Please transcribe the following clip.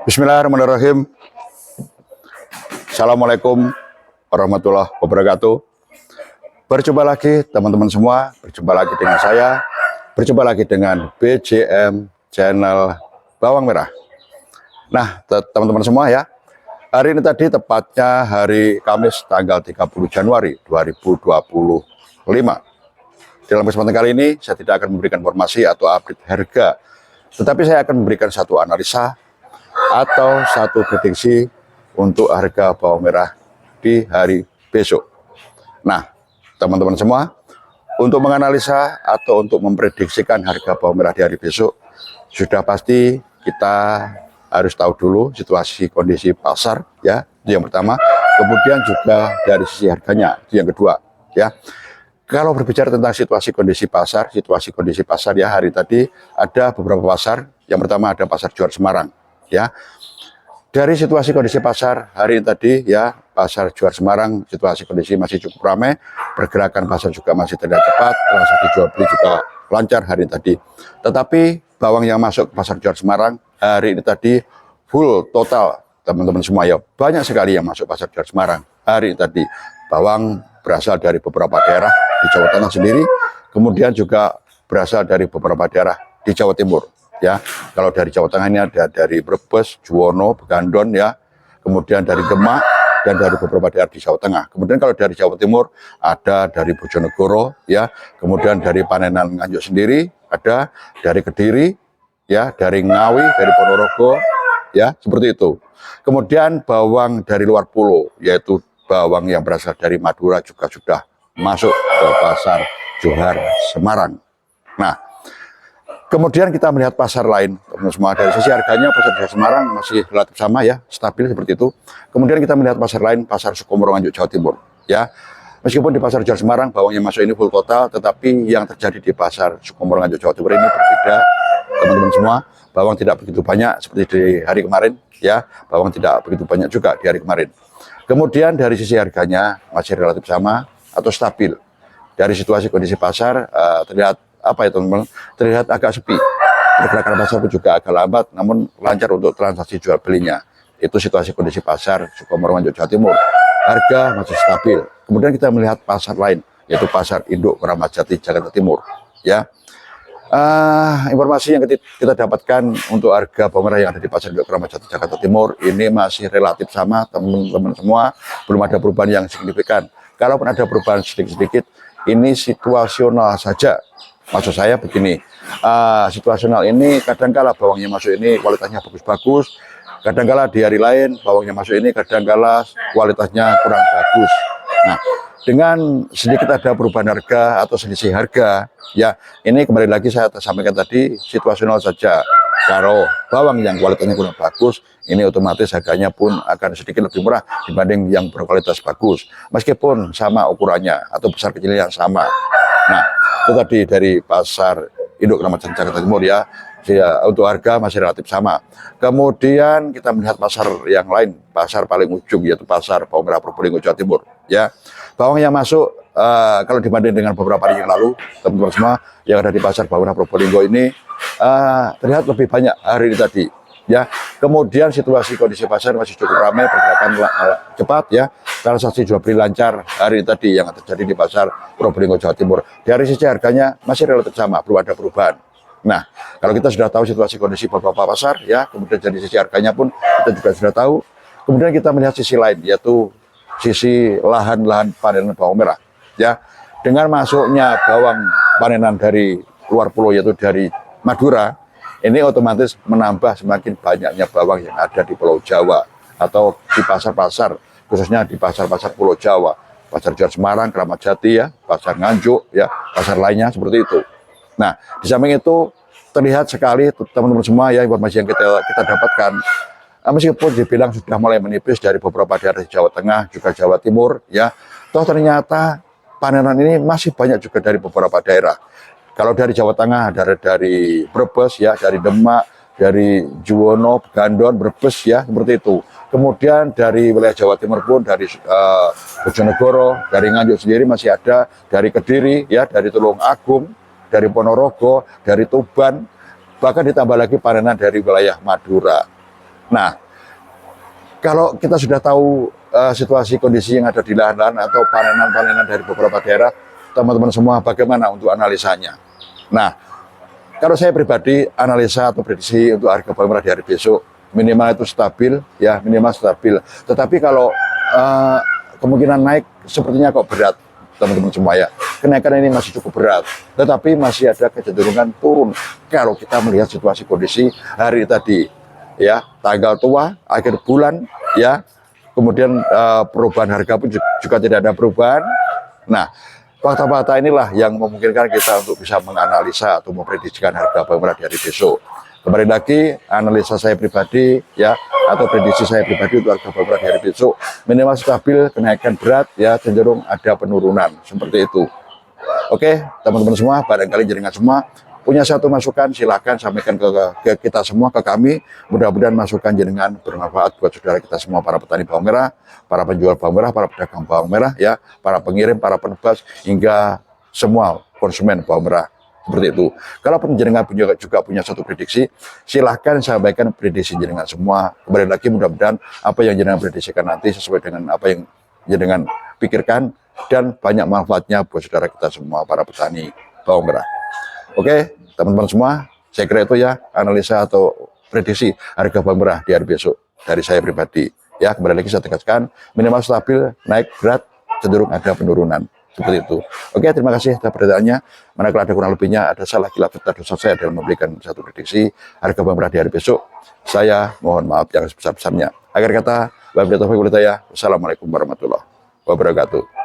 Bismillahirrahmanirrahim. Assalamualaikum warahmatullahi wabarakatuh. Berjumpa lagi teman-teman semua, berjumpa lagi dengan saya, berjumpa lagi dengan BJM Channel Bawang Merah. Nah, teman-teman semua ya, hari ini tadi tepatnya hari Kamis tanggal 30 Januari 2025. Dalam kesempatan kali ini saya tidak akan memberikan informasi atau update harga, tetapi saya akan memberikan satu analisa atau satu prediksi untuk harga bawang merah di hari besok. Nah, teman-teman semua, untuk menganalisa atau untuk memprediksikan harga bawang merah di hari besok, sudah pasti kita harus tahu dulu situasi kondisi pasar, ya, itu yang pertama. Kemudian juga dari sisi harganya, itu yang kedua, ya. Kalau berbicara tentang situasi kondisi pasar ya, hari tadi ada beberapa pasar. Yang pertama ada pasar Johar Semarang, ya. Dari situasi kondisi pasar hari ini tadi ya, pasar Johar Semarang situasi kondisi masih cukup ramai, pergerakan pasar juga masih terlihat cepat, transaksi jual beli juga lancar hari ini tadi. Tetapi bawang yang masuk ke pasar Johar Semarang hari ini tadi full total, teman-teman semua ya, banyak sekali yang masuk pasar Johar Semarang hari ini tadi. Bawang berasal dari beberapa daerah di Jawa Tengah sendiri, kemudian juga berasal dari beberapa daerah di Jawa Timur. Ya, kalau dari Jawa Tengah ini ada dari Brebes, Juwono, Begandon ya, kemudian dari Demak dan dari beberapa daerah di Jawa Tengah. Kemudian kalau dari Jawa Timur ada dari Bojonegoro ya, kemudian dari Panenan Nganjuk sendiri, ada dari Kediri ya, dari Ngawi, dari Ponorogo ya, seperti itu. Kemudian bawang dari luar pulau, yaitu bawang yang berasal dari Madura juga sudah masuk ke pasar Johar Semarang. Nah, kemudian kita melihat pasar lain, teman-teman semua, dari sisi harganya pasar Johar Semarang masih relatif sama ya, stabil seperti itu. Kemudian kita melihat pasar lain, pasar Sukomoro Nganjuk Jawa Timur ya. Meskipun di pasar Johar Semarang bawang yang masuk ini full total, tetapi yang terjadi di pasar Sukomoro Nganjuk Jawa Timur ini berbeda, teman-teman semua. Bawang tidak begitu banyak seperti di hari kemarin ya, bawang tidak begitu banyak juga di hari kemarin. Kemudian dari sisi harganya masih relatif sama atau stabil. Dari situasi kondisi pasar terlihat apa ya teman-teman, terlihat agak sepi. Pergerakan pasar pun juga agak lambat, namun lancar untuk transaksi jual belinya. Itu situasi kondisi pasar Sukomoro Nganjuk Jawa Timur. Harga masih stabil. Kemudian kita melihat pasar lain, yaitu pasar Induk Kramat Jati Jakarta Timur. Ya, informasi yang kita dapatkan untuk harga bawang merah yang ada di pasar Induk Kramat Jati Jakarta Timur ini masih relatif sama, teman-teman semua. Belum ada perubahan yang signifikan. Kalaupun ada perubahan sedikit-sedikit, ini situasional saja. Maksud saya begini, situasional ini kadangkala bawangnya masuk ini kualitasnya bagus-bagus, kadangkala di hari lain bawangnya masuk ini kadangkala kualitasnya kurang bagus. Nah, dengan sedikit ada perubahan harga atau selisih harga, ya ini kembali lagi saya sampaikan tadi situasional saja. Kalau bawang yang kualitasnya kurang bagus, ini otomatis harganya pun akan sedikit lebih murah dibanding yang berkualitas bagus. Meskipun sama ukurannya atau besar kecilnya sama. Nah, itu tadi dari pasar Induk Kramat Jati Jakarta Timur ya. Untuk harga masih relatif sama. Kemudian kita melihat pasar yang lain, pasar paling ujung yaitu pasar bawang merah Probolinggo Jawa Timur ya. Bawang yang masuk kalau dibanding dengan beberapa hari yang lalu, teman-teman semua yang ada di pasar bawang merah Probolinggo ini terlihat lebih banyak hari ini tadi ya. Kemudian situasi kondisi pasar masih cukup ramai, pergerakan cepat ya, transaksi jual beli lancar hari ini tadi yang terjadi di pasar Probolinggo Jawa Timur. Dari sisi harganya masih relatif sama, belum ada perubahan. Nah, kalau kita sudah tahu situasi kondisi beberapa pasar ya, kemudian dari sisi harganya pun kita juga sudah tahu. Kemudian kita melihat sisi lain, yaitu sisi lahan-lahan panenan bawang merah ya. Dengan masuknya bawang panenan dari luar pulau yaitu dari Madura, ini otomatis menambah semakin banyaknya bawang yang ada di Pulau Jawa atau di pasar-pasar, khususnya di pasar-pasar Pulau Jawa, pasar Johar Semarang, Kramat Jati ya, pasar Nganjuk ya, pasar lainnya seperti itu. Nah, di samping itu terlihat sekali teman-teman semua ya, informasi yang kita dapatkan, meskipun dibilang sudah mulai menipis dari beberapa daerah di Jawa Tengah juga Jawa Timur ya, toh ternyata panenan ini masih banyak juga dari beberapa daerah. Kalau dari Jawa Tengah, dari Brebes ya, dari Demak, dari Juwono, Gandon, Brebes ya, seperti itu. Kemudian dari wilayah Jawa Timur pun, dari Bojonegoro, dari Nganjuk sendiri masih ada, dari Kediri ya, dari Tulung Agung, dari Ponorogo, dari Tuban, bahkan ditambah lagi panenan dari wilayah Madura. Nah, kalau kita sudah tahu situasi kondisi yang ada di lahan-lahan atau panenan-panenan dari beberapa daerah, teman-teman semua bagaimana untuk analisanya? Nah, kalau saya pribadi analisa atau prediksi untuk harga bawang merah di hari besok minimal itu stabil, ya minimal stabil. Tetapi kalau kemungkinan naik sepertinya kok berat, teman-teman semua ya. Kenaikan ini masih cukup berat, tetapi masih ada kecenderungan turun kalau kita melihat situasi kondisi hari tadi, ya tanggal tua, akhir bulan, ya. Kemudian perubahan harga pun juga tidak ada perubahan. Nah, fakta-fakta inilah yang memungkinkan kita untuk bisa menganalisa atau memprediksikan harga bawang merah di hari besok. Kembali lagi, analisa saya pribadi ya, atau prediksi saya pribadi untuk harga bawang merah di hari besok minimal stabil, kenaikan berat ya, cenderung ada penurunan seperti itu. Oke, teman-teman semua, barangkali jenengan semua punya satu masukan, silakan sampaikan ke kita semua, ke kami. Mudah-mudahan masukan jenengan bermanfaat buat saudara kita semua, para petani bawang merah, para penjual bawang merah, para pedagang bawang merah, ya, para pengirim, para penebas, hingga semua konsumen bawang merah. Seperti itu. Kalau jenengan juga punya satu prediksi, silahkan sampaikan prediksi jenengan semua. Kembali lagi, mudah-mudahan apa yang jenengan prediksikan nanti sesuai dengan apa yang jenengan pikirkan dan banyak manfaatnya buat saudara kita semua, para petani bawang merah. Oke, teman-teman semua, saya kira itu ya analisa atau prediksi harga bawang merah di hari besok dari saya pribadi. Ya, kembali lagi saya tegaskan, minimal stabil, naik berat, cenderung ada penurunan. Seperti itu. Oke, terima kasih atas perhatiannya. Manakala ada kurang lebihnya, ada salah kilap serta dosa saya dalam memberikan satu prediksi harga bawang merah di hari besok. Saya mohon maaf yang sebesar-besarnya. Akhir kata, wabillahi taufiq wal hidayah. Wassalamualaikum warahmatullahi wabarakatuh.